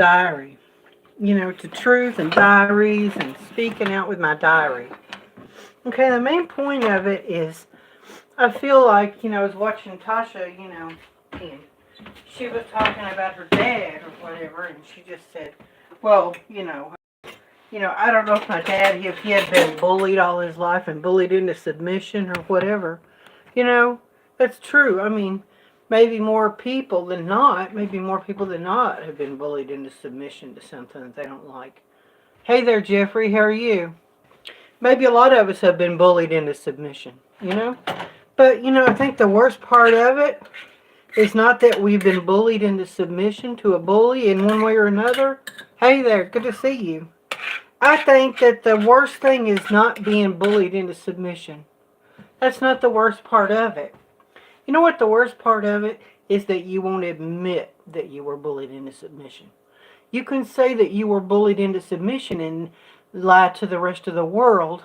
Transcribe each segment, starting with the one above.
diary. To truth and diaries and speaking out with my diary. Okay, the main point of it is I feel like, I was watching Tasha, and she was talking about her dad or whatever, and she just said, well, I don't know if my dad, if he had been bullied all his life and bullied into submission or whatever. You know, that's true. I mean, maybe more people than not have been bullied into submission to something that they don't like. Hey there, Jeffrey, how are you? Maybe a lot of us have been bullied into submission. But, I think the worst part of it is not that we've been bullied into submission to a bully in one way or another. Hey there, good to see you. I think that the worst thing is not being bullied into submission. That's not the worst part of it. You know what the worst part of it is that you won't admit that you were bullied into submission. You can say that you were bullied into submission and lie to the rest of the world,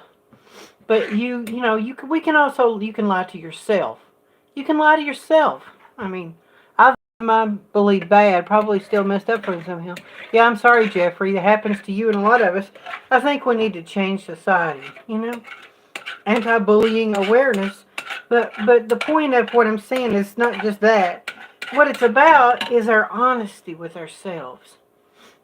but we can also, you can lie to yourself. You can lie to yourself. I mean, I've my bullied bad, probably still messed up for him somehow. Yeah, I'm sorry, Jeffrey. That happens to you and a lot of us. I think we need to change society. Anti-bullying awareness. But the point of what I'm saying is not just that. What it's about is our honesty with ourselves.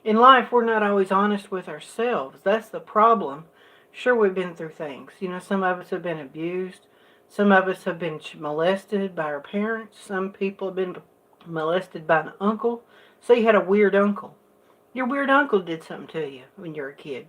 In life, we're not always honest with ourselves. That's the problem. Sure, we've been through things. Some of us have been abused. Some of us have been molested by our parents. Some people have been molested by an uncle. So you had a weird uncle. Your weird uncle did something to you when you were a kid.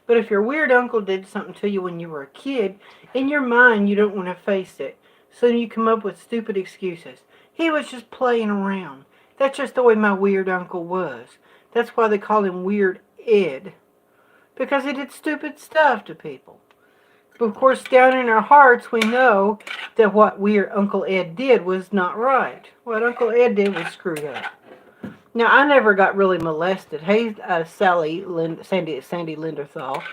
But if your weird uncle did something to you when you were a kid, in your mind you don't want to face it. So you come up with stupid excuses. He was just playing around. That's just the way my weird uncle was. That's why they call him Weird Ed. Because he did stupid stuff to people. But of course, down in our hearts, we know that what Weird Uncle Ed did was not right. What Uncle Ed did was screwed up. Now, I never got really molested. Hey, Sandy Linderthal.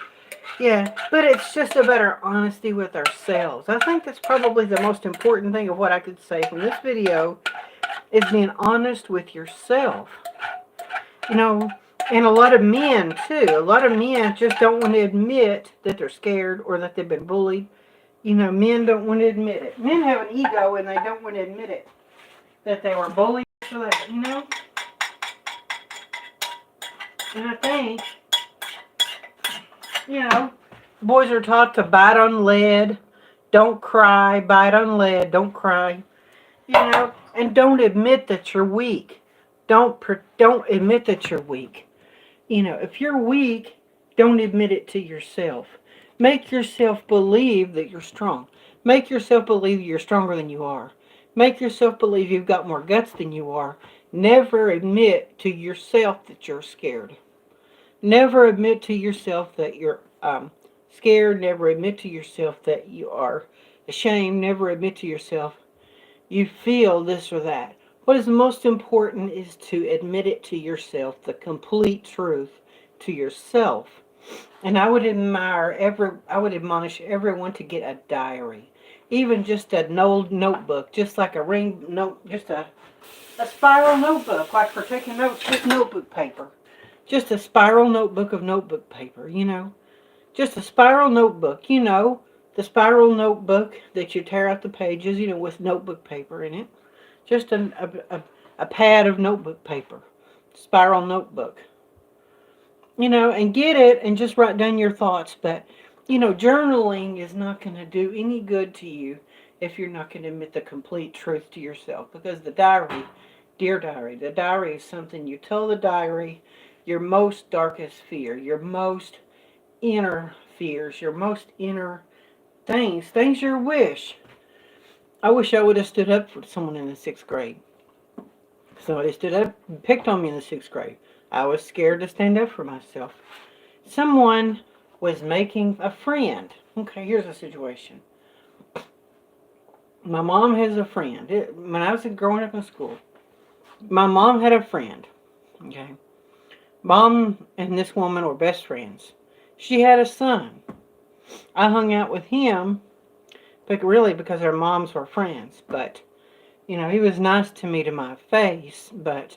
Yeah, but it's just about our honesty with ourselves. I think that's probably the most important thing of what I could say from this video is being honest with yourself. And a lot of men, too. A lot of men just don't want to admit that they're scared or that they've been bullied. Men don't want to admit it. Men have an ego and they don't want to admit it. That they were bullied for that. And I think, boys are taught to bite on lead, don't cry, bite on lead, don't cry, and don't admit that you're weak. Don't admit that you're weak. If you're weak, don't admit it to yourself. Make yourself believe that you're strong. Make yourself believe you're stronger than you are. Make yourself believe you've got more guts than you are. Never admit to yourself that you're scared. Never admit to yourself that you're scared. Never admit to yourself that you are ashamed. Never admit to yourself you feel this or that. What is most important is to admit it to yourself, the complete truth to yourself. And I would admonish everyone to get a diary, even just an old notebook, just like a ring note, just a spiral notebook, like for taking notes with notebook paper. Just a spiral notebook of notebook paper, Just a spiral notebook, the spiral notebook that you tear out the pages, with notebook paper in it. Just a pad of notebook paper. Spiral notebook. And get it and just write down your thoughts. But, journaling is not going to do any good to you if you're not going to admit the complete truth to yourself. Because the diary, dear diary, the diary is something you tell the diary your most darkest fear, your most inner fears, your most inner things you wish. I wish I would have stood up for someone in the 6th grade. Somebody stood up and picked on me in the 6th grade. I was scared to stand up for myself. Someone was making a friend. Okay, here's a situation. My mom has a friend. When I was growing up in school, my mom had a friend. Okay. Mom and this woman were best friends. She had a son. I hung out with him, but really because our moms were friends. But, he was nice to me to my face. But,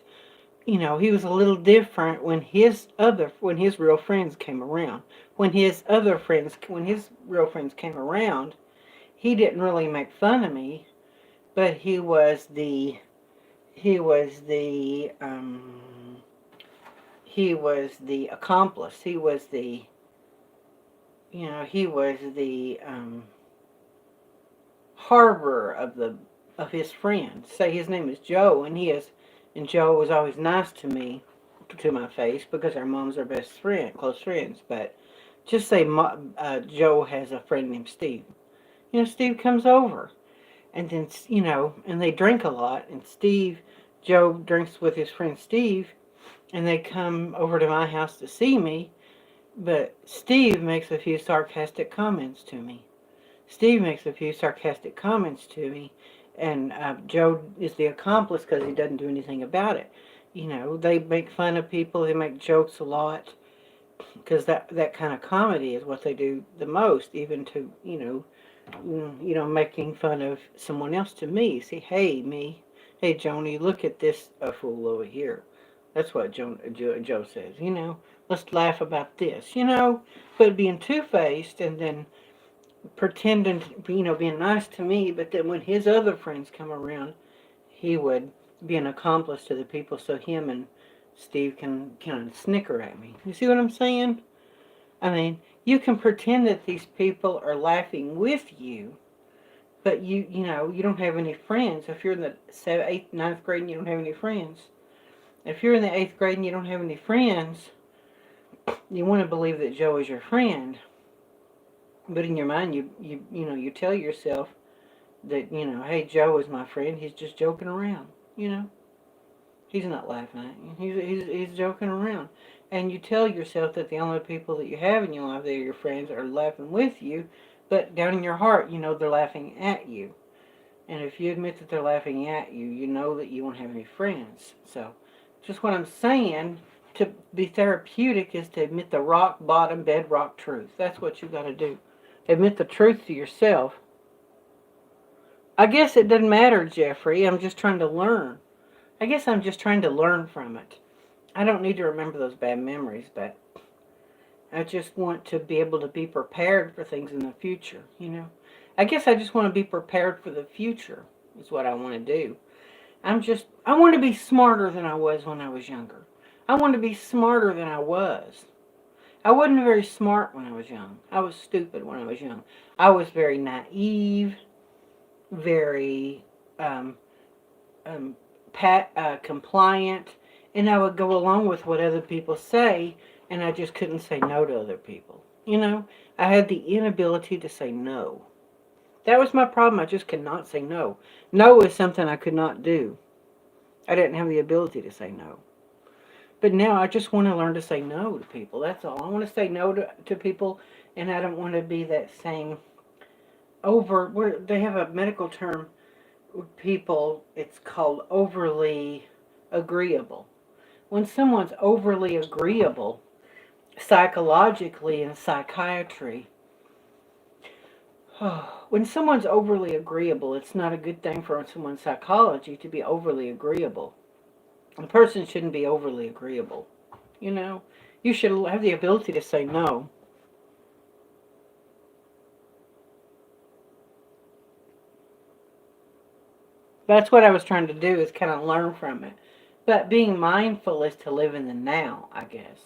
he was a little different when his real friends came around. When his real friends came around, he didn't really make fun of me, but he was the he was the accomplice. He was the harbor of his friends. Say his name is Joe, and Joe was always nice to me, to my face, because our moms are close friends. But just say Joe has a friend named Steve. Steve comes over, and then and they drink a lot, and Joe drinks with his friend Steve, and they come over to my house to see me. But Steve makes a few sarcastic comments to me. And Joe is the accomplice because he doesn't do anything about it. They make fun of people, they make jokes a lot, because that kind of comedy is what they do the most, even to, making fun of someone else to me. See, hey, Joni, look at this fool over here. That's what Joe says, let's laugh about this, but being two-faced and then pretending, being nice to me, but then when his other friends come around, he would be an accomplice to the people, so him and Steve can kind of snicker at me. You see what I'm saying? I mean, you can pretend that these people are laughing with you, but you don't have any friends. If you're in the 7th, 8th, 9th grade and you don't have any friends, if you're in the 8th grade and you don't have any friends, you want to believe that Joe is your friend. But in your mind, you tell yourself that, hey, Joe is my friend. He's just joking around, He's not laughing at you. He's joking around. And you tell yourself that the only people that you have in your life that are your friends are laughing with you, but down in your heart, they're laughing at you. And if you admit that they're laughing at you, you know that you won't have any friends. So, just what I'm saying, to be therapeutic is to admit the rock bottom bedrock truth. That's what you got to do. Admit the truth to yourself. I guess it doesn't matter, Jeffrey. I'm just trying to learn. I guess I'm just trying to learn from it. I don't need to remember those bad memories, but I just want to be able to be prepared for things in the future, I guess I just want to be prepared for the future is what I want to do. I want to be smarter than I was when I was younger. I want to be smarter than I was. I wasn't very smart when I was young. I was stupid when I was young. I was very naive, very compliant, and I would go along with what other people say, and I just couldn't say no to other people. I had the inability to say no. That was my problem. I just could not say no. No is something I could not do. I didn't have the ability to say no. But now I just want to learn to say no to people. That's all. I want to say no to people, and I don't want to be that same where they have a medical term with people, it's called overly agreeable. When someone's overly agreeable, psychologically in psychiatry, when someone's overly agreeable, it's not a good thing for someone's psychology to be overly agreeable. A person shouldn't be overly agreeable. You should have the ability to say no. That's what I was trying to do, is kind of learn from it. But being mindful is to live in the now, I guess.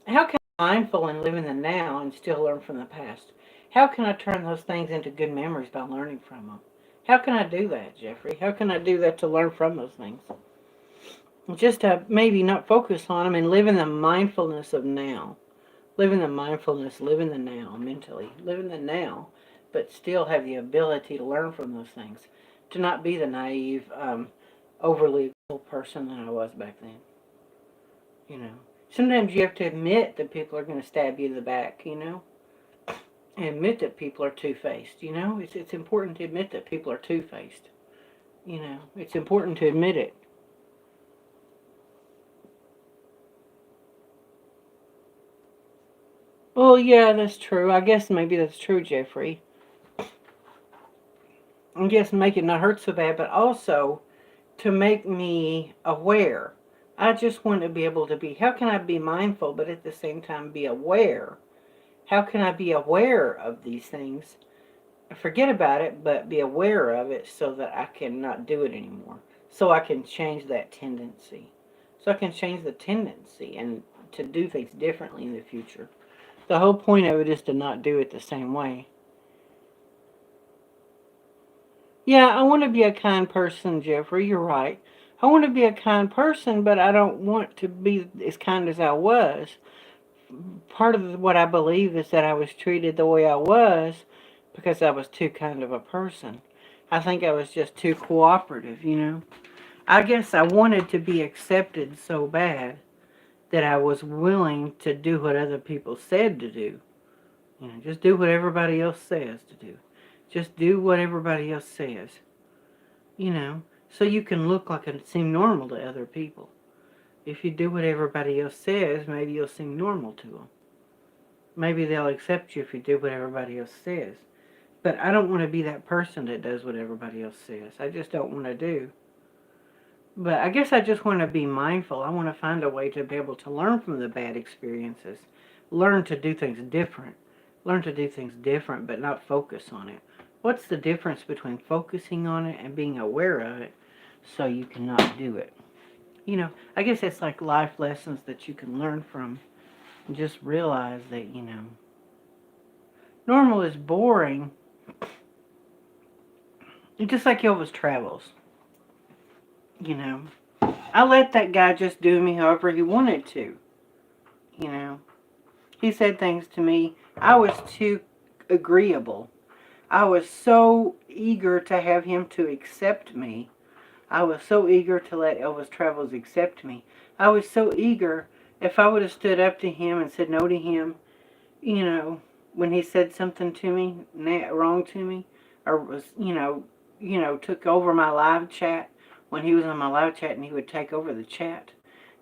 How can I be mindful and live in the now and still learn from the past? How can I turn those things into good memories by learning from them? How can I do that, Jeffrey? How can I do that to learn from those things? Just to maybe not focus on them and live in the mindfulness of now. Live in the mindfulness, live in the now, mentally. Live in the now, but still have the ability to learn from those things. To not be the naive, overly person that I was back then. Sometimes you have to admit that people are going to stab you in the back, and admit that people are two-faced, It's important to admit that people are two-faced. It's important to admit it. Well, yeah, that's true. I guess maybe that's true, Jeffrey. I guess make it not hurt so bad, but also to make me aware I just want to be able to be, how can I be mindful but at the same time be aware? How can I be aware of these things? Forget about it, but be aware of it so that I can not do it anymore. So I can change that tendency. So I can change the tendency and to do things differently in the future. The whole point of it is to not do it the same way. Yeah, I want to be a kind person, Jeffrey. You're right. I want to be a kind person, but I don't want to be as kind as I was. Part of what I believe is that I was treated the way I was because I was too kind of a person. I think I was just too cooperative, you know. I guess I wanted to be accepted so bad that I was willing to do what other people said to do. You know, just do what everybody else says to do. Just do what everybody else says. You know, so you can look like and seem normal to other people. If you do what everybody else says, maybe you'll seem normal to them. Maybe they'll accept you if you do what everybody else says. But I don't want to be that person that does what everybody else says. I just don't want to do. But I guess I just want to be mindful. I want to find a way to be able to learn from the bad experiences. Learn to do things different. Learn to do things different, but not focus on it. What's the difference between focusing on it and being aware of it so you cannot do it? You know, I guess it's like life lessons that you can learn from. And just realize that, you know, normal is boring. It's just like Elvis Travels. You know, I let that guy just do me however he wanted to. You know, he said things to me. I was too agreeable. I was so eager to have him to accept me. I was so eager to let Elvis Travels accept me. I was so eager. If I would have stood up to him and said no to him, you know, when he said something to me, wrong to me, or was, took over my live chat, when he was on my live chat and he would take over the chat.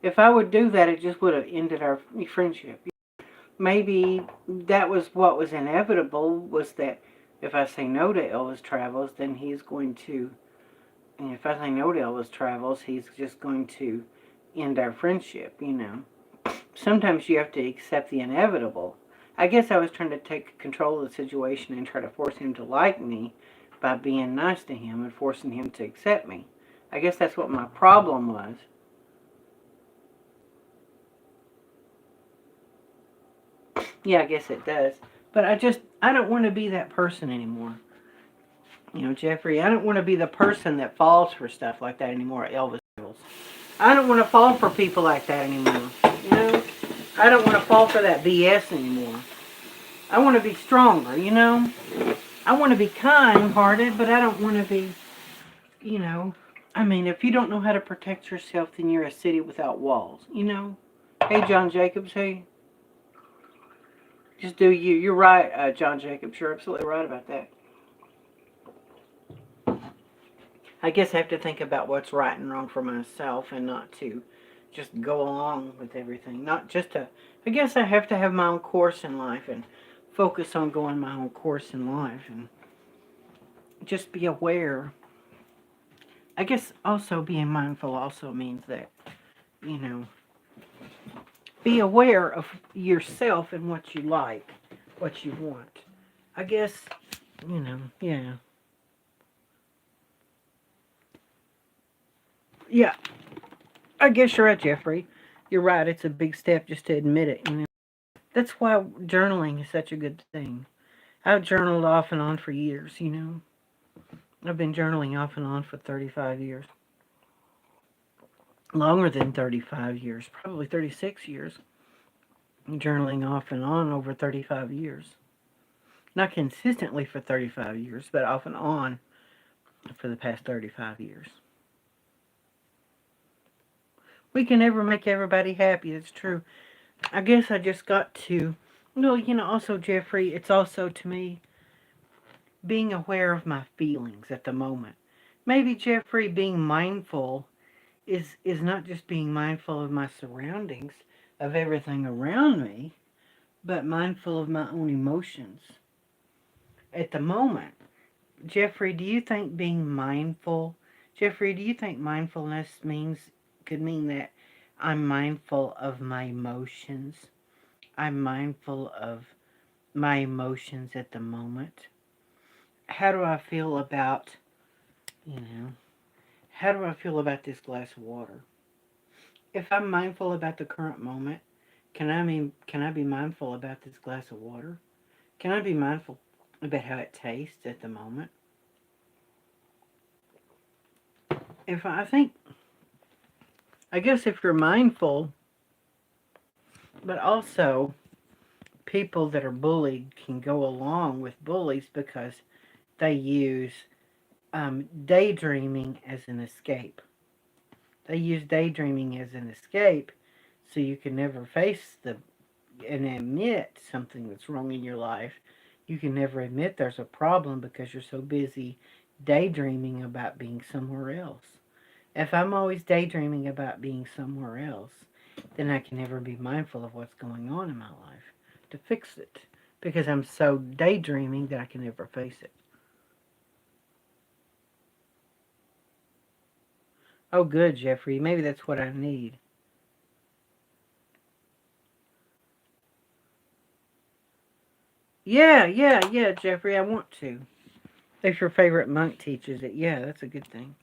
If I would do that, it just would have ended our friendship. Maybe that was what was inevitable, was that if I say no to Elvis Travels, then he's going to, and if I say no to Elvis Travels, he's just going to end our friendship, you know. Sometimes you have to accept the inevitable. I guess I was trying to take control of the situation and try to force him to like me by being nice to him and forcing him to accept me. I guess that's what my problem was. Yeah, I guess it does. But I don't want to be that person anymore. You know, Jeffrey, I don't want to be the person that falls for stuff like that anymore, Elvis. I don't want to fall for people like that anymore. You know? I don't want to fall for that BS anymore. I want to be stronger, you know? I want to be kind-hearted, but I don't want to be, you know... I mean, if you don't know how to protect yourself, then you're a city without walls, you know? Hey, John Jacobs, hey. Just do you. You're right, John Jacobs. You're absolutely right about that. I guess I have to think about what's right and wrong for myself and not to just go along with everything. Not just to... I guess I have to have my own course in life and focus on going my own course in life and just be aware. I guess also being mindful also means that, you know, be aware of yourself and what you like, what you want. I guess, you know, yeah. Yeah, I guess you're right, Jeffrey. You're right. It's a big step just to admit it. You know, that's why journaling is such a good thing. I've journaled off and on for years. You know, I've been journaling off and on for 35 years, longer than 35 years, probably 36 years. Journaling off and on over 35 years. Not consistently for 35 years, but off and on for the past 35 years. We can never make everybody happy. That's true. I guess I just got to... Well, you know, also, Jeffrey, it's also, to me, being aware of my feelings at the moment. Maybe, Jeffrey, being mindful is not just being mindful of my surroundings, of everything around me, but mindful of my own emotions. At the moment, Jeffrey, do you think being mindful... Jeffrey, do you think mindfulness could mean that I'm mindful of my emotions. I'm mindful of my emotions at the moment. How do I feel about, you know, how do I feel about this glass of water? If I'm mindful about the current moment, can I be mindful about this glass of water? Can I be mindful about how it tastes at the moment? If I think, I guess if you're mindful, but also people that are bullied can go along with bullies because they use daydreaming as an escape. They use daydreaming as an escape so you can never face and admit something that's wrong in your life. You can never admit there's a problem because you're so busy daydreaming about being somewhere else. If I'm always daydreaming about being somewhere else, then I can never be mindful of what's going on in my life to fix it because I'm so daydreaming that I can never face it. Oh, good, Jeffrey. Maybe that's what I need. Yeah, Jeffrey, I want to. If your favorite monk teaches it, yeah, that's a good thing.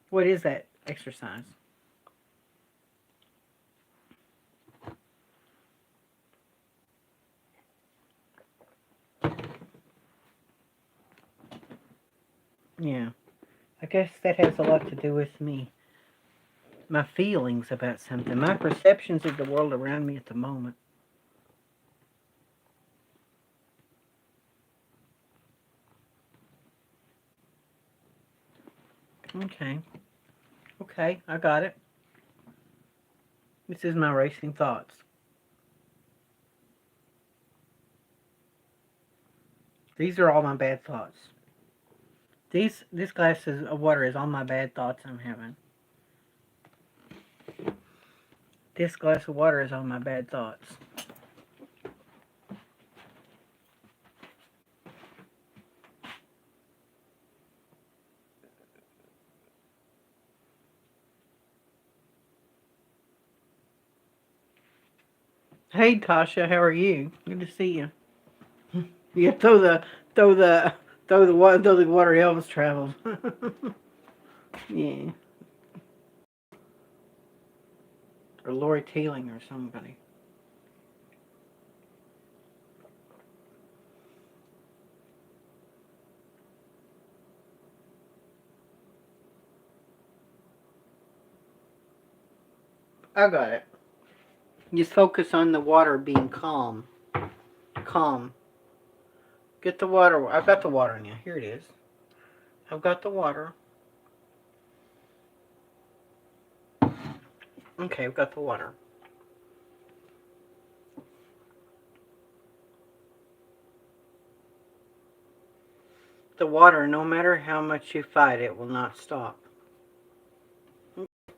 What is that exercise? Yeah, I guess that has a lot to do with me. My feelings about something, my perceptions of the world around me at the moment. Okay, okay, I got it. This is my racing thoughts. These are all my bad thoughts. This glass of water is all my bad thoughts I'm having. This glass of water is all my bad thoughts. Hey Tasha, how are you? Good to see you. Yeah, throw the throw the water Elvis travels. Yeah, or Lori Teeling or somebody. I got it. Just focus on the water being calm. Calm. Get the water. I've got the water now. Here it is. I've got the water. Okay, I've got the water. The water, no matter how much you fight it, will not stop.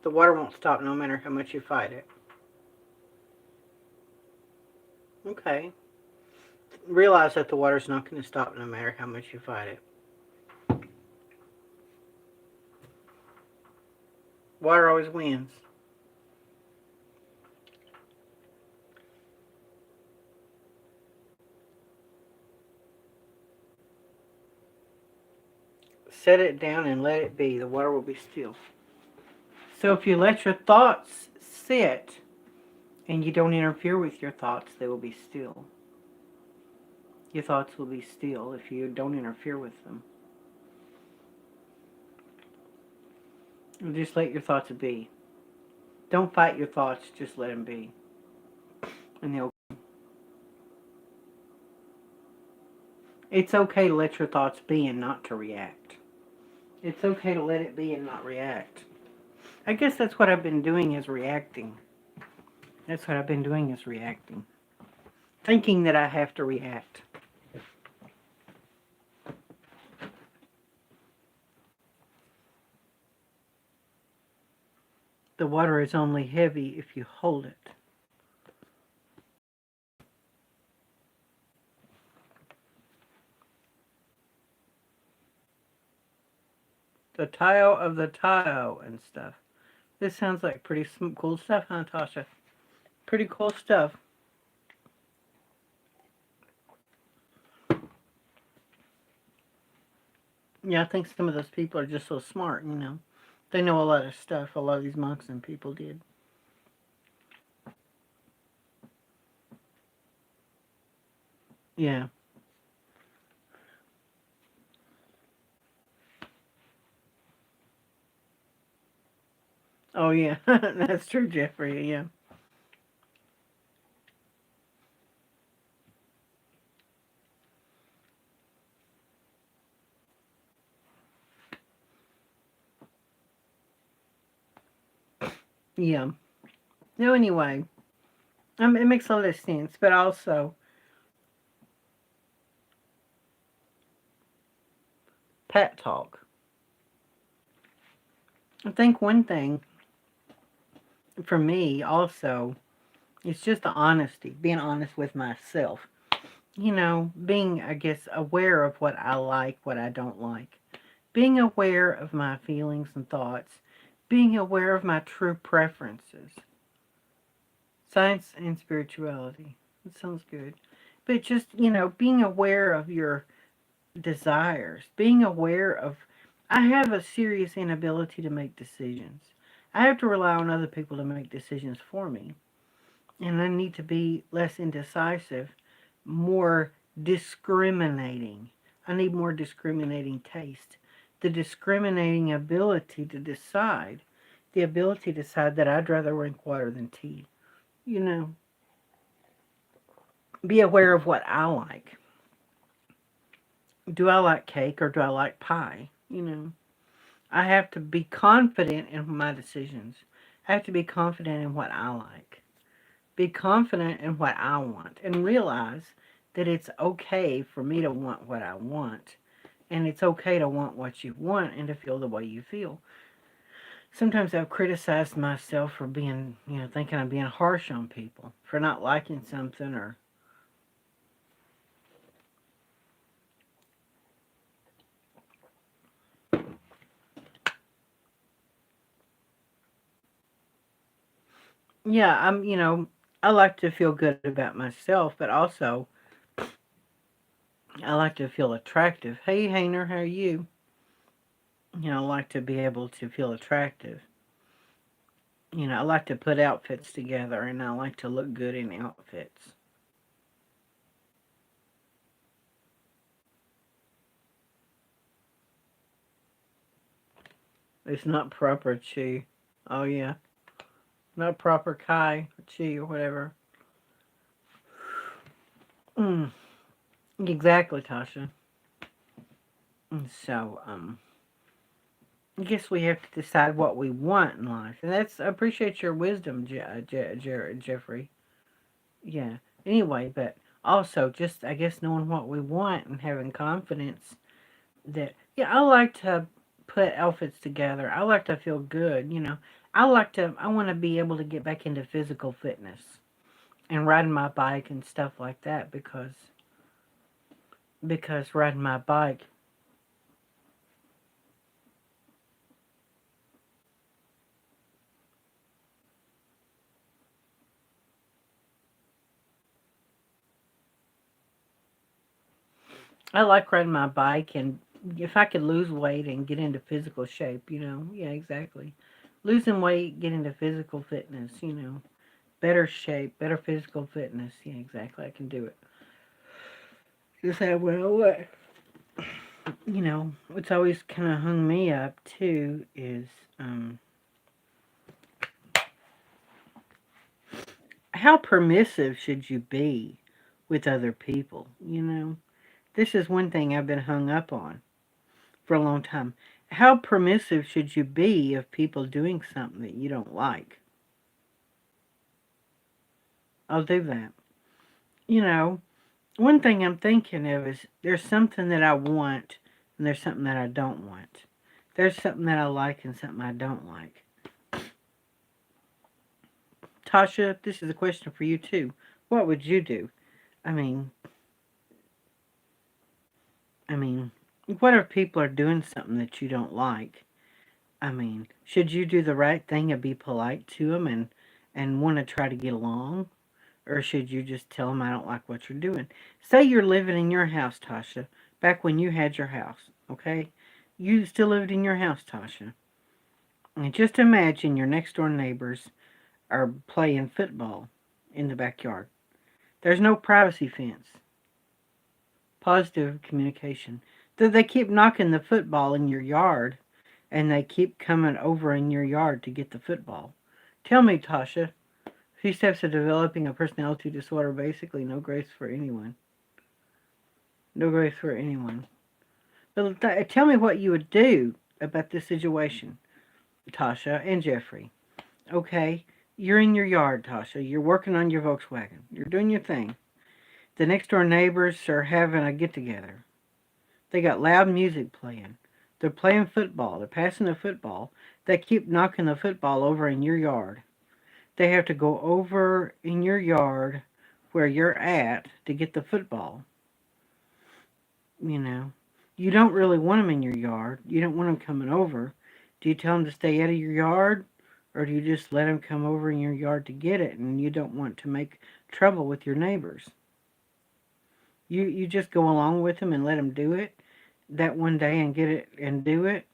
The water won't stop no matter how much you fight it. Okay. Realize that the water's not going to stop no matter how much you fight it. Water always wins. Set it down and let it be. The water will be still. So if you let your thoughts sit and you don't interfere with your thoughts, they will be still. Your thoughts will be still if you don't interfere with them. And just let your thoughts be. Don't fight your thoughts, just let them be. And they'll. It's okay to let your thoughts be and not to react. It's okay to let it be and not react. I guess that's what I've been doing is reacting. That's what I've been doing is reacting. Thinking that I have to react. The water is only heavy if you hold it. The tile of the tile and stuff. This sounds like pretty cool stuff, huh, Tasha? Pretty cool stuff. Yeah, I think some of those people are just so smart, you know. They know a lot of stuff, a lot of these monks and people did. Yeah. Oh, yeah. That's true, Jeffrey. Yeah. Yeah. No, anyway, it makes a lot of sense, but also, pet talk. I think one thing for me also is just the honesty, being honest with myself. You know, being, I guess, aware of what I like, what I don't like. Being aware of my feelings and thoughts. Being aware of my true preferences. Science and spirituality. That sounds good. But just, you know, being aware of your desires, being aware of, I have a serious inability to make decisions. I have to rely on other people to make decisions for me. And I need to be less indecisive, more discriminating. I need more discriminating taste. The discriminating ability to decide, the ability to decide that I'd rather drink water than tea. You know, be aware of what I like. Do I like cake or do I like pie? You know, I have to be confident in my decisions. I have to be confident in what I like. Be confident in what I want and realize that it's okay for me to want what I want. And it's okay to want what you want and to feel the way you feel. Sometimes I've criticized myself for being, you know, thinking I'm being harsh on people, for not liking something or, yeah, you know, I like to feel good about myself, but also I like to feel attractive. Hey, Hayner, how are you? You know, I like to be able to feel attractive. You know, I like to put outfits together and I like to look good in outfits. It's not proper chi. Oh, yeah. Not proper kai or chi or whatever. Mm, exactly, Tasha. And so, I guess we have to decide what we want in life. And I appreciate your wisdom, Jeffrey. Yeah. Anyway, but also just, I guess, knowing what we want and having confidence that, yeah, I like to put outfits together. I like to feel good, you know. I want to be able to get back into physical fitness and riding my bike and stuff like that because riding my bike, I like riding my bike and if I could lose weight and get into physical shape, you know. Yeah, exactly. Losing weight, get into physical fitness, you know. Better shape, better physical fitness. Yeah, exactly. I can do it. Just have, well, what? You know, what's always kind of hung me up too is how permissive should you be with other people? You know, this is one thing I've been hung up on for a long time. How permissive should you be of people doing something that you don't like? I'll do that. You know, one thing I'm thinking of is there's something that I want and there's something that I don't want. There's something that I like and something I don't like. Tasha, this is a question for you too. What would you do? I mean, I mean, what if people are doing something that you don't like? I mean, should you do the right thing and be polite to them and want to try to get along? Or should you just tell them I don't like what you're doing? Say you're living in your house, Tasha, back when you had your house, okay? You still lived in your house, Tasha. And just imagine your next door neighbors are playing football in the backyard. There's no privacy fence. Positive communication. They keep knocking the football in your yard and they keep coming over in your yard to get the football. Tell me, Tasha, few steps of developing a personality disorder, basically no grace for anyone. No grace for anyone. But tell me what you would do about this situation, Tasha and Jeffrey. Okay, you're in your yard, Tasha. You're working on your Volkswagen. You're doing your thing. The next door neighbors are having a get together. They got loud music playing. They're playing football. They're passing the football. They keep knocking the football over in your yard. They have to go over in your yard where you're at to get the football. You know, you don't really want them in your yard. You don't want them coming over. Do you tell them to stay out of your yard? Or do you just let them come over in your yard to get it and you don't want to make trouble with your neighbors? You just go along with them and let them do it that one day and get it and do it,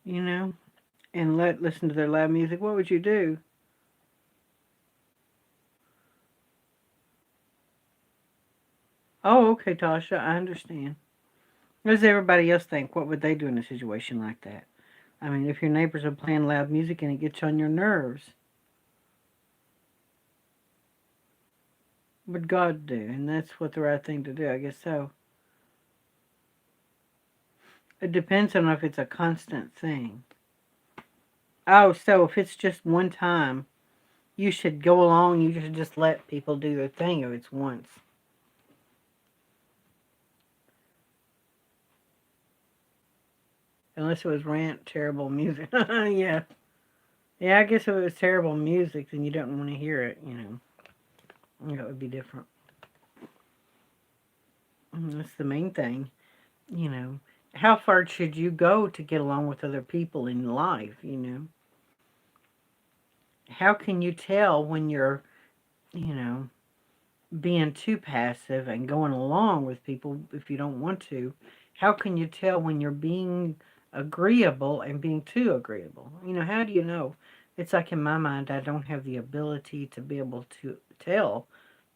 you know, and listen to their loud music. What would you do? Oh, okay, Tasha, I understand. What does everybody else think? What would they do in a situation like that? I mean, if your neighbors are playing loud music and it gets on your nerves, what would God do? And that's what the right thing to do, I guess so. It depends on if it's a constant thing. Oh, so if it's just one time, you should go along, you should just let people do their thing if it's once. Unless it was rant, terrible music. Yeah. Yeah, I guess if it was terrible music, then you don't want to hear it, you know. That would be different. That's the main thing, you know. How far should you go to get along with other people in life, you know? How can you tell when you're, you know, being too passive and going along with people if you don't want to? How can you tell when you're being agreeable and being too agreeable? You know, how do you know? It's like in my mind, I don't have the ability to be able to tell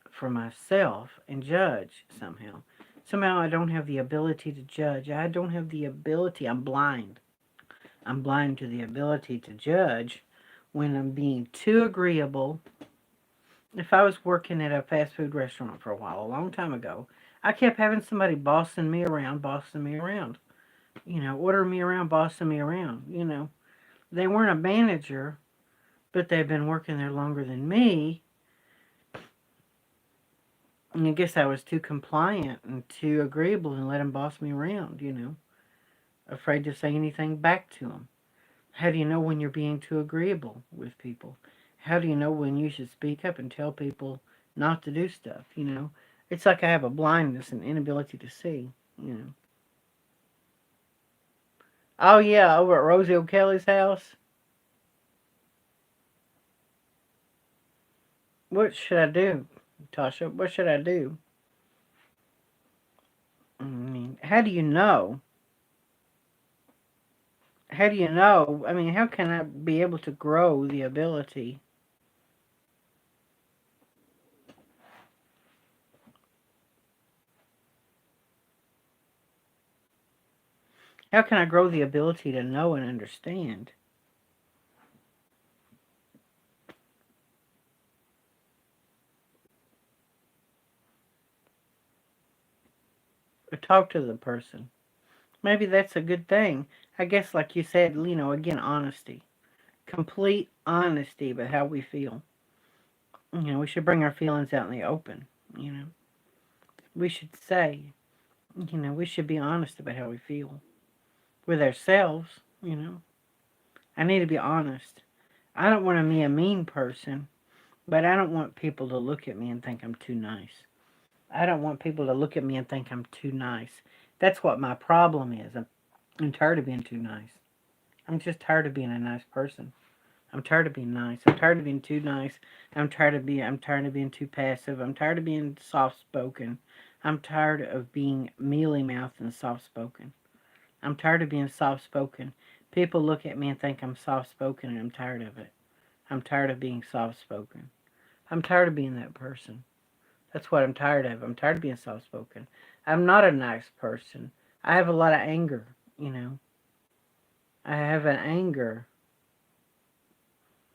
for myself and judge somehow. Somehow I don't have the ability to judge. I don't have the ability. I'm blind. I'm blind to the ability to judge when I'm being too agreeable. If I was working at a fast food restaurant for a while, a long time ago, I kept having somebody bossing me around. You know, ordering me around, bossing me around. You know, they weren't a manager, but they've been working there longer than me. And I guess I was too compliant and too agreeable and let them boss me around, you know, afraid to say anything back to them. How do you know when you're being too agreeable with people? How do you know when you should speak up and tell people not to do stuff, you know? It's like I have a blindness and inability to see, you know. Oh, yeah, over at Rosie O'Kelly's house. What should I do, Tasha? What should I do? I mean, how do you know? How do you know? I mean, how can I be able to grow the ability? How can I grow the ability to know and understand? Or talk to the person. Maybe that's a good thing. I guess, like you said, you know, again, honesty. Complete honesty about how we feel. You know, we should bring our feelings out in the open. You know, we should say, you know, we should be honest about how we feel with ourselves. You know, I need to be honest. I don't want to be a mean person, but I don't want people to look at me and think I'm too nice. I don't want people to look at me and think I'm too nice. That's what my problem is. I'm tired of being too nice. I'm just tired of being a nice person. I'm tired of being nice. I'm tired of being too nice. I'm tired of being too passive. I'm tired of being soft spoken. I'm tired of being mealy mouthed and soft spoken. I'm tired of being soft spoken. People look at me and think I'm soft spoken and I'm tired of it. I'm tired of being soft spoken. I'm tired of being that person. That's what I'm tired of. I'm tired of being soft spoken. I'm not a nice person. I have a lot of anger, you know. I have an anger.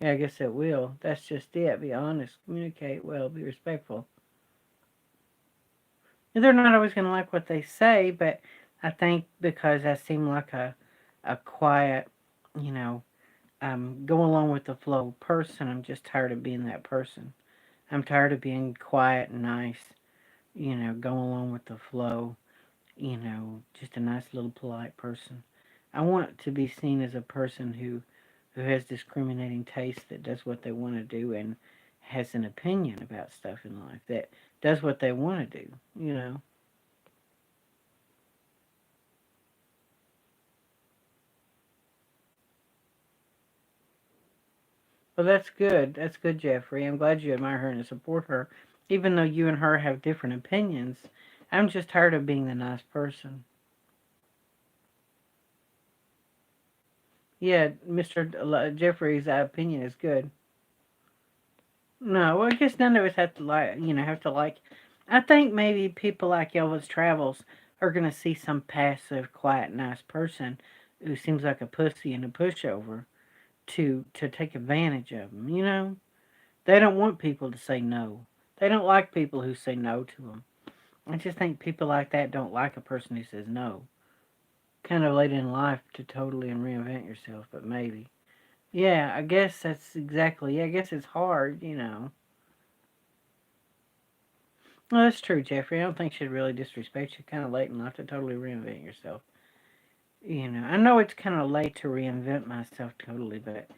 Yeah, I guess it will. That's just it. Be honest, communicate well, be respectful. And they're not always going to like what they say, but I think because I seem like a quiet, you know, go along with the flow person, I'm just tired of being that person. I'm tired of being quiet and nice, go along with the flow, just a nice little polite person. I want to be seen as a person who has discriminating taste, that does what they want to do and has an opinion about stuff in life, that does what they want to do. Well, that's good. That's good, Jeffrey. I'm glad you admire her and support her. Even though you and her have different opinions, I'm just tired of being the nice person. Yeah, Mr. Jeffrey's opinion is good. No, well, I guess none of us have to like. I think maybe people like Elvis Travels are gonna see some passive, quiet, nice person who seems like a pussy and a pushover to take advantage of them. They don't want people to say no. They don't like people who say no to them. I just think people like that don't like a person who says no. Kind of late in life to totally and reinvent yourself, but maybe. Yeah, I guess that's exactly. Yeah, I guess it's hard. Well, that's true, Jeffrey. I don't think she'd really disrespect you. Kind of late in life to totally reinvent yourself. I know it's kind of late to reinvent myself totally, but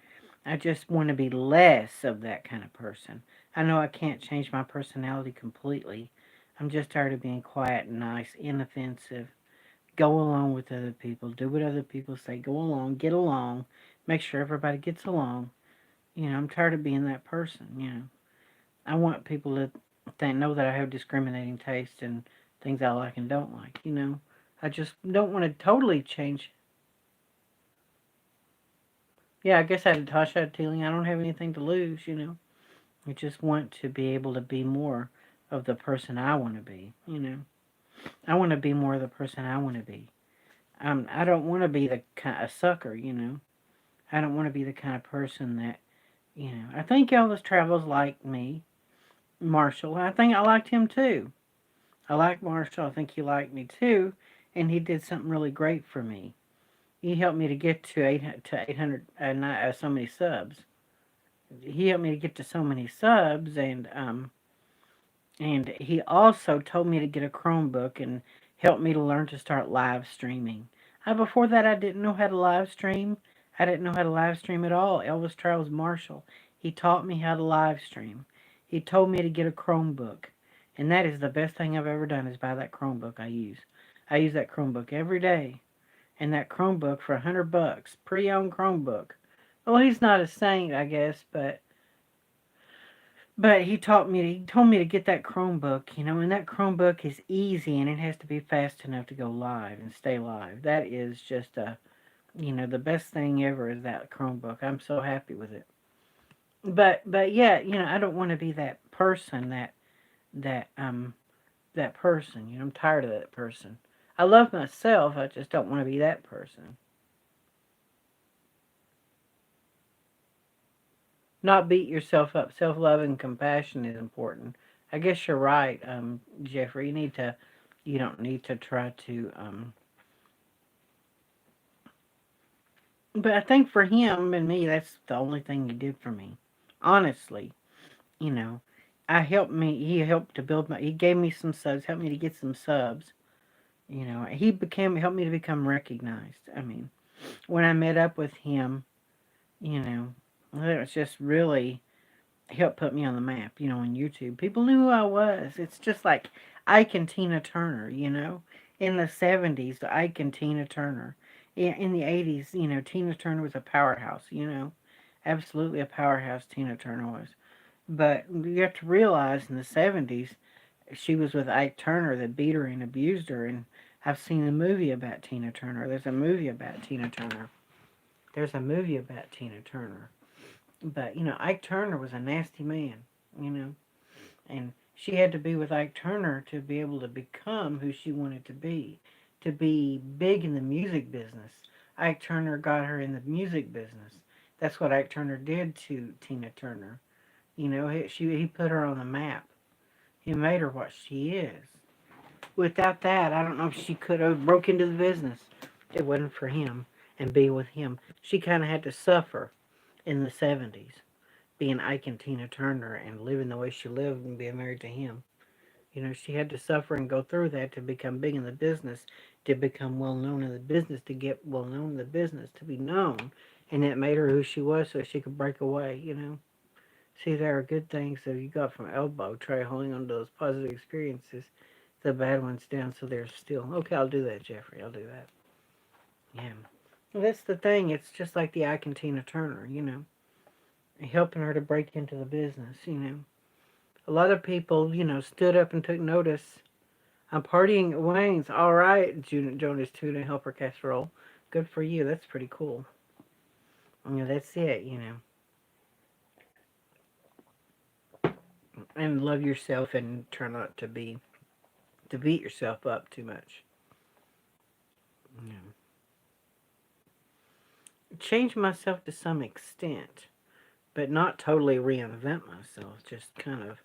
I just want to be less of that kind of person. I know I can't change my personality completely. I'm just tired of being quiet and nice, inoffensive. Go along with other people. Do what other people say. Go along. Get along. Make sure everybody gets along. I'm tired of being that person. I want people to know that I have discriminating taste and things I like and don't like. I just don't want to totally change. Yeah, I guess I had Tasha feeling I don't have anything to lose. I just want to be able to be more of the person I want to be. I want to be more of the person I want to be. I don't want to be the kind of sucker. I don't want to be the kind of person that. I think Elvis Travels liked me. Marshall, I think I liked him too. I like Marshall. I think he liked me too, and he did something really great for me. He helped me to get to 800 so many subs. He helped me to get to so many subs, and he also told me to get a Chromebook and helped me to learn to start live streaming. Before that, I didn't know how to live stream. I didn't know how to live stream at all. Elvis Charles Marshall, he taught me how to live stream. He told me to get a Chromebook, and that is the best thing I've ever done is buy that Chromebook I use. I use that Chromebook every day, and that Chromebook for $100, pre-owned Chromebook. Well, he's not a saint, I guess, but he told me to get that Chromebook, and that Chromebook is easy and it has to be fast enough to go live and stay live. That is just the best thing ever is that Chromebook. I'm so happy with it. But yeah, I don't want to be that person that person. I'm tired of that person. I love myself, I just don't want to be that person. Not beat yourself up. Self love and compassion is important. I guess you're right, Jeffrey. You don't need to try to. But I think for him and me, that's the only thing he did for me. Honestly, you know, I helped me. He helped to build my. He gave me some subs. Helped me to get some subs. He helped me to become recognized. I mean, when I met up with him, you know, it was just really helped put me on the map, on YouTube. People knew who I was. It's just like Ike and Tina Turner, in the 70s, Ike and Tina Turner. in the 80s, Tina Turner was a powerhouse, absolutely a powerhouse. Tina Turner was. But you have to realize in the 70s, she was with Ike Turner that beat her and abused her. And I've seen a movie about Tina Turner. There's a movie about Tina Turner. There's a movie about Tina Turner. But, Ike Turner was a nasty man, you know. And she had to be with Ike Turner to be able to become who she wanted to be big in the music business. Ike Turner got her in the music business. That's what Ike Turner did to Tina Turner. He put her on the map. He made her what she is. Without that, I don't know if she could have broke into the business. It wasn't for him and be with him. She kind of had to suffer in the 70s, being Ike and Tina Turner and living the way she lived and being married to him. She had to suffer and go through that to become big in the business, to become well known in the business, to get well known in the business, to be known. And that made her who she was so she could break away. See, there are good things that you got from Elbow. Try holding on to those positive experiences, the bad ones down so they're still. Okay, I'll do that, Jeffrey. I'll do that. Yeah. Well, that's the thing. It's just like the Ike and Tina Turner. Helping her to break into the business. A lot of people, stood up and took notice. I'm partying at Wayne's. All right, Jonas Tuna Helper Casserole. Good for you. That's pretty cool. That's it. And love yourself and try not to beat yourself up too much. Yeah. Change myself to some extent, but not totally reinvent myself. Just kind of,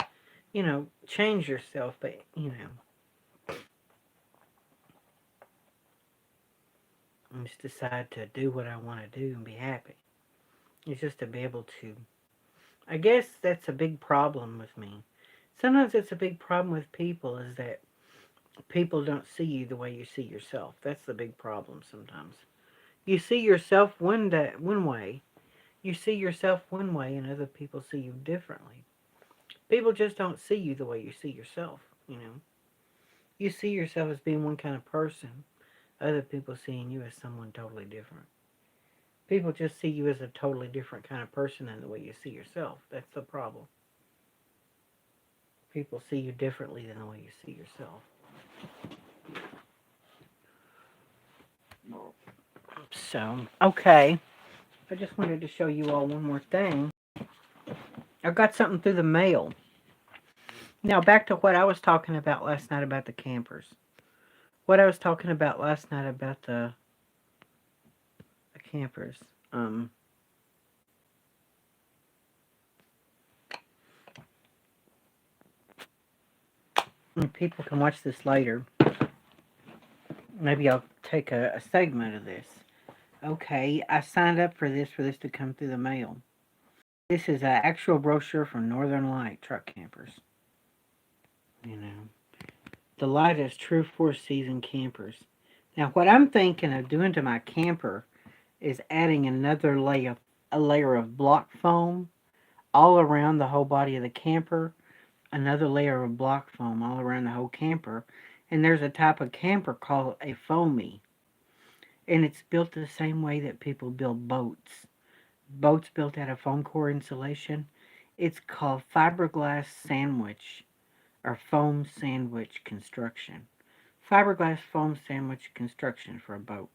change yourself, but just decide to do what I want to do and be happy. It's just to be able to. I guess that's a big problem with me. Sometimes it's a big problem with people is that people don't see you the way you see yourself. That's the big problem sometimes. You see yourself one way. You see yourself one way and other people see you differently. People just don't see you the way you see yourself. You see yourself as being one kind of person. Other people seeing you as someone totally different. People just see you as a totally different kind of person than the way you see yourself. That's the problem. People see you differently than the way you see yourself. So, okay. I just wanted to show you all one more thing. I got something through the mail. Now, back to what I was talking about last night about the campers. What I was talking about last night about the campers. Um, People can watch this later. Maybe I'll take a segment of this. Okay, I signed up for this to come through the mail. This is an actual brochure from Northern Light truck campers. The Light is true four-season campers. Now, what I'm thinking of doing to my camper is adding another layer of block foam all around the whole body of the camper, another layer of block foam all around the whole camper, and there's a type of camper called a foamy, and it's built the same way that people build boats. Boats built out of foam core insulation. It's called fiberglass sandwich or foam sandwich construction. Fiberglass foam sandwich construction for a boat.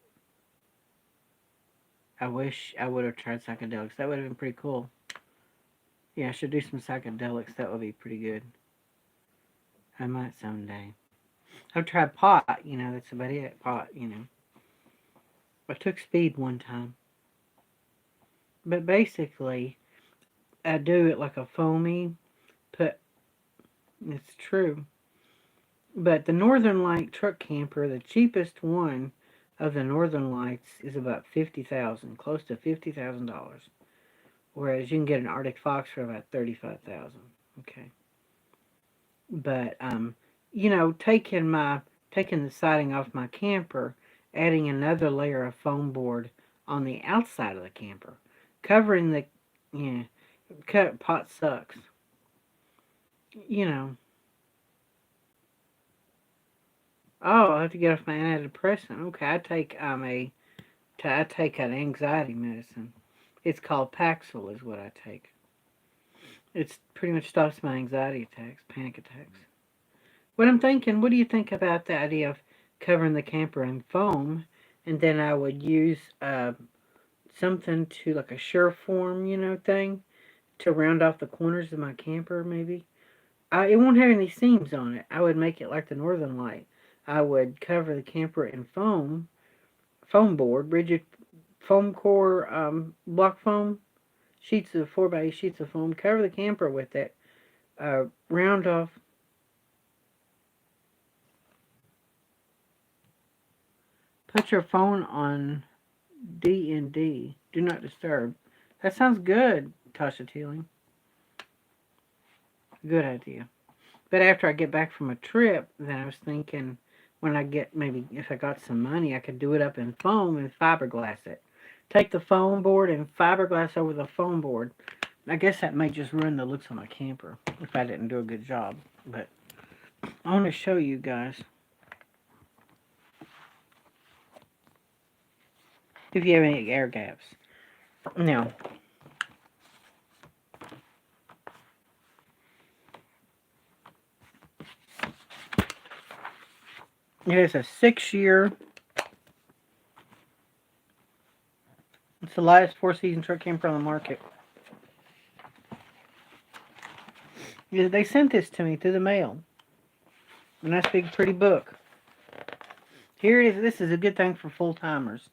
I wish I would have tried psychedelics. That would have been pretty cool. Yeah, I should do some psychedelics. That would be pretty good. I might someday. I've tried pot, that's about it. Pot. I took speed one time. But basically, I do it like a foamy, put, it's true. But the Northern Light truck camper, the cheapest one of the Northern Lights is about 50,000, close to $50,000. Whereas you can get an Arctic Fox for about 35,000. Okay. But taking the siding off my camper, adding another layer of foam board on the outside of the camper, covering the yeah, pot sucks. You know. Oh, I have to get off my antidepressant. Okay, I take a I take an anxiety medicine. It's called Paxil is what I take. It's pretty much stops my anxiety attacks, panic attacks. What I'm thinking, what do you think about the idea of covering the camper in foam, and then I would use something to like a Sureform, thing to round off the corners of my camper, maybe. It won't have any seams on it. I would make it like the Northern Light. I would cover the camper in foam board, rigid foam core, block foam, sheets of 4x8 sheets of foam. Cover the camper with it. Round off. Put your phone on D&D. Do not disturb. That sounds good, Tasha Teeling. Good idea. But after I get back from a trip, then I was thinking when I get, maybe if I got some money, I could do it up in foam and fiberglass it. Take the foam board and fiberglass over the foam board. I guess that may just ruin the looks of my camper if I didn't do a good job. But I want to show you guys. If you have any air gaps. Now, it is a 6-year. It's the lightest 4-season truck camper on the market. Yeah, they sent this to me through the mail. A nice big pretty book. Here it is. This is a good thing for full-timers.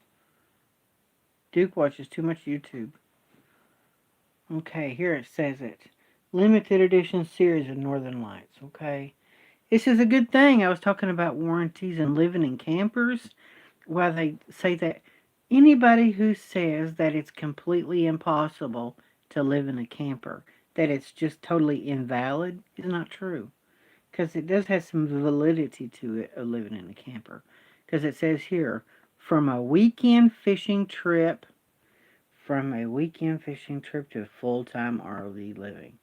Duke watches too much YouTube. Okay, here it says it. Limited edition series of Northern Lights. Okay. This is a good thing. I was talking about warranties and living in campers. Why they say that anybody who says that it's completely impossible to live in a camper, that it's just totally invalid, is not true. Because it does have some validity to it of living in a camper. Because it says here, from a weekend fishing trip to full-time RV living.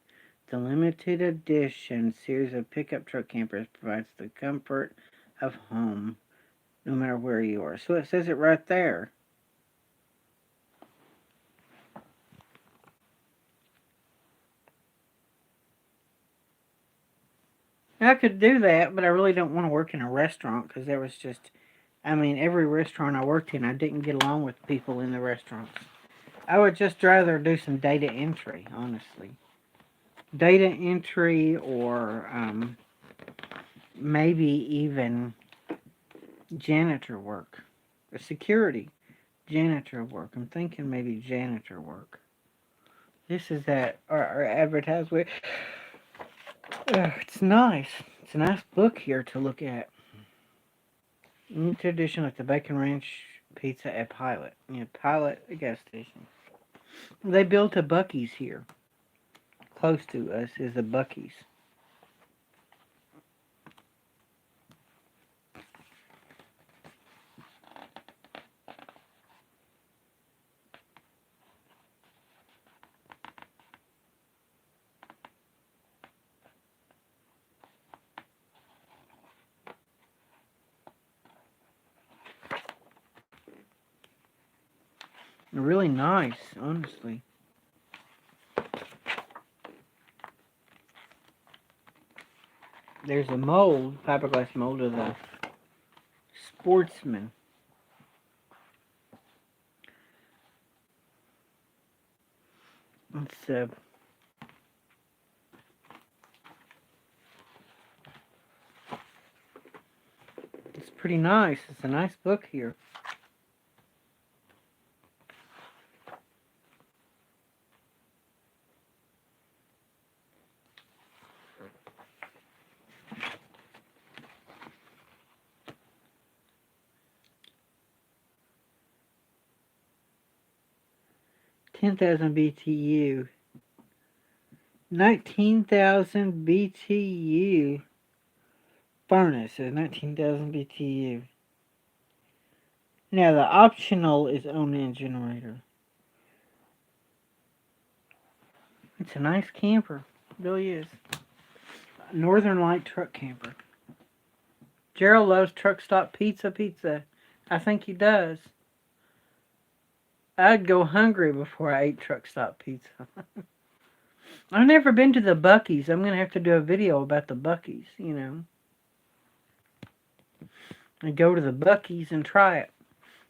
The limited edition series of pickup truck campers provides the comfort of home no matter where you are. So it says it right there. I could do that, but I really don't want to work in a restaurant because there was just, every restaurant I worked in, I didn't get along with people in the restaurants. I would just rather do some data entry, honestly. Data entry or maybe even janitor work. Or security. Janitor work. I'm thinking maybe janitor work. This is that our advertisement. It's nice. It's a nice book here to look at. Limited edition like the Bacon Ranch Pizza at Pilot. Pilot, a gas station. They built a Buc-ee's here. Close to us is a Buc-ee's. Really nice, honestly. There's a mold, fiberglass mold of the Sportsman. It's it's pretty nice. It's a nice book here. $10,000 BTU. 19,000 BTU. Furnace is 19,000 BTU. Now the optional is own-in generator. It's a nice camper. It really is. Northern Light truck camper. Gerald loves truck stop pizza. I think he does. I'd go hungry before I ate truck stop pizza. I've never been to the Buc-ee's. I'm gonna have to do a video about the Buc-ee's, and go to the Buc-ee's and try it.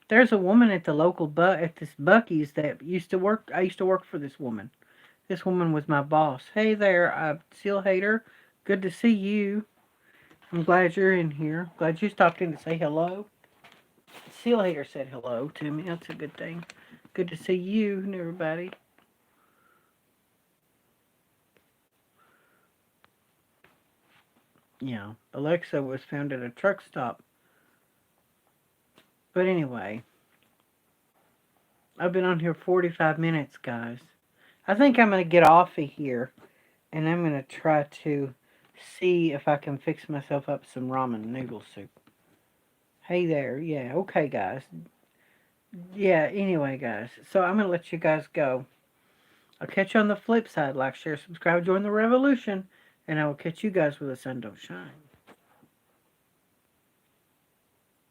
There's a woman at the local at this Buc-ee's that used to work. I used to work for this woman. This woman was my boss. Hey there, Seal Hater. Good to see you. I'm glad you're in here. Glad you stopped in to say hello. Seal Hater said hello to me. That's a good thing. Good to see you and everybody. Yeah, Alexa was found at a truck stop. But anyway, I've been on here 45 minutes, guys. I think I'm going to get off of here, and I'm going to try to see if I can fix myself up some ramen noodle soup. Hey there. Yeah, okay, guys. Yeah, anyway, guys. So I'm going to let you guys go. I'll catch you on the flip side. Like, share, subscribe, join the revolution, and I will catch you guys where the sun don't shine.